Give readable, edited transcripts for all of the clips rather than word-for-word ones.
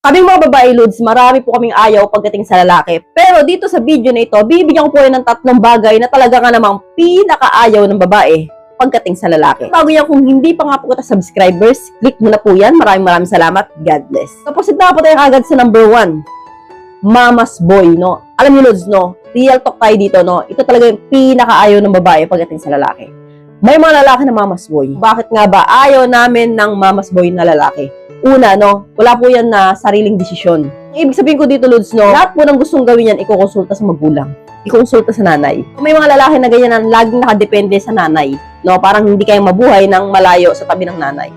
Kaming mga babae lods, marami po kaming ayaw pagdating sa lalaki. Pero dito sa video na ito, bibigyan ko po yan ng 3 bagay na talaga nga namang pinakaayaw ng babae pagdating sa lalaki. Bago yan, kung hindi pa nga po kita subscribers, click mo na po yan. Maraming salamat. God bless. So, proceed na po tayo agad sa number 1. Mama's boy, no? Alam niyo lods, no? Real talk tayo dito, no? Ito talaga yung pinakaayaw ng babae pagdating sa lalaki. May mga lalaki na mama's boy. Bakit nga ba ayaw namin ng mama's boy na lalaki? Una, no, wala po yan na sariling desisyon. Ibig sabihin ko dito, Lods, no, lahat po ng gustong gawin yan, ikukonsulta sa magulang. Ikukonsulta sa nanay. May mga lalaki na ganyan na laging nakadepende sa nanay. No, parang hindi kayang mabuhay ng malayo sa tabi ng nanay.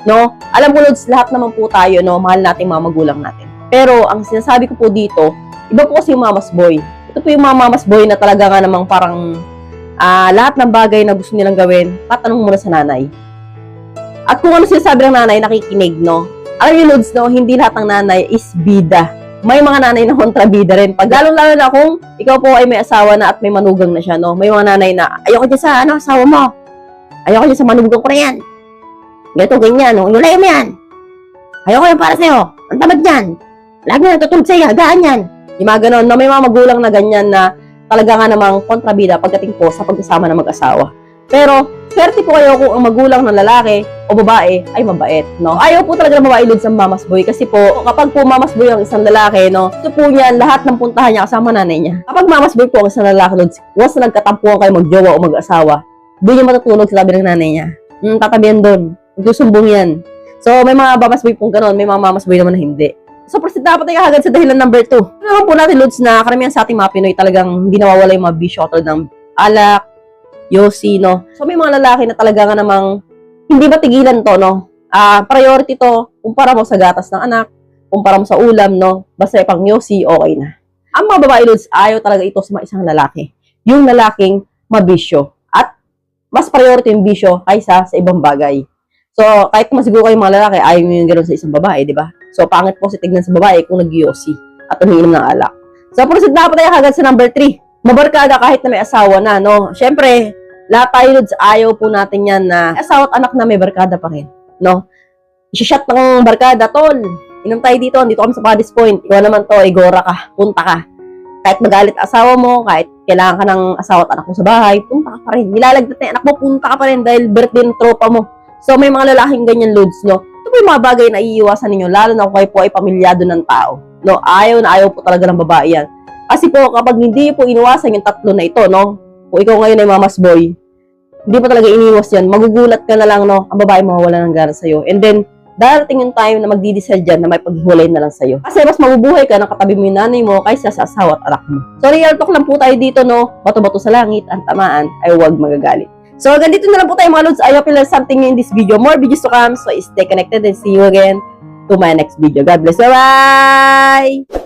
No, alam mo, Lods, lahat naman po tayo, no, mahal natin mga magulang natin. Pero, ang sinasabi ko po dito, iba po kasi yung mama's boy. Ito po yung mga mama's boy na talaga nga namang parang lahat ng bagay na gusto nilang gawin, tatanong muna sa nanay. At kung ano sinasabi ng nanay, nakikinig, no? Alam niyo, Lods, no, hindi lahat ng nanay is bida. May mga nanay na kontrabida rin. Pag lalo-lalo na kung ikaw po ay may asawa na at may manugang na siya, no? May mga nanay na, ayoko dyan sa, asawa mo. Ayoko dyan sa manugang ko na yan. Ganito, ganyan, no? Inulay mo yan. Ayoko yan para sa'yo. Ang tamad yan. Lagi na natutulog sa'yo, hagaan yan. Yung mga ganon, no? May mga magulang na ganyan na talaga nga namang kontrabida pagdating po sa pagsasama ng mag-asawa. Pero, swerte po kayo kung ang magulang ng lalaki o babae ay mabait, no? Ayaw po talaga ng babae Lods ang mama's boy kasi po, kapag po mama's boy ang isang lalaki, no, ito po niya, lahat ng puntahan niya kasama nanay niya. Kapag mama's boy po ang isang lalaki, Lods, once na nagkatampuan kayo magjowa o mag-asawa, doon niya matutulog sa tabi ng nanay niya. Tatabihan doon. Magsusumbong yan. So, may mga mama's boy pong ganon, may mga mama's boy naman na hindi. So, proceed na po tayo agad sa dahilan number 2. Naman po natin, Lods, na karamihan sa ating mga Pinoy talagang hindi nawawala yung mga bisyo tulad ng alak, yosi, no? So, may mga lalaki na talaga nga namang hindi matigilan to, no? Priority to, kumpara mo sa gatas ng anak, kumpara mo sa ulam, no? Basta pang yosi, okay na. Ang mga babae, Lods, ayaw talaga ito sa mga isang lalaki. Yung lalaking mabisyo. At mas priority yung bisyo kaysa sa ibang bagay. So, kahit masiguro kayong mga lalaki, ayaw nyo yung gano'n sa isang babae, di ba? So, pangit po si tignan sa babae kung nag-yosi at umiinom ng alak. So, proceed na po tayo agad sa number 3. Mabarkada kahit na may asawa na, no? Siyempre, lahat tayo, Lods, ayaw po natin yan na asawa at anak na may barkada pa rin, no? I-shot ng barkada, tol. Inom tayo dito, dito kami sa Paddy's Point. Ikaw naman to, igora ka, punta ka. Kahit magalit asawa mo, kahit kailangan ka ng asawa at anak mo sa bahay, punta ka pa rin. Nilalagdat na anak mo, punta ka pa rin dahil birthday ng tropa mo. So, may mga lalaking ganyan, Lods, no? Ito po yung mga bagay na iiwasan ninyo, lalo na kung kayo po ay pamilyado ng tao. No? Ayaw na ayaw po talaga ng babae yan. Kasi po, kapag hindi po iniwasan yung 3 na ito, no? Kung ikaw ngayon ay mama's boy, hindi pa talaga iniwas yan. Magugulat ka na lang, no? Ang babae mawawala ng gana sa'yo. And then, darating yung time na magdi-decide dyan na may paghihulay na lang sa'yo. Kasi mas mabubuhay ka na katabi mo yung nanay mo kaysa sa asawa at anak mo. So, real talk lang po tayo dito, no? Bato-bato sa langit, ang tamaan ay huwag magagalit. So, ganito na lang po tayo mga Lods. I hope you learned something in this video. More videos to come. So, stay connected and see you again to my next video. God bless. Bye-bye!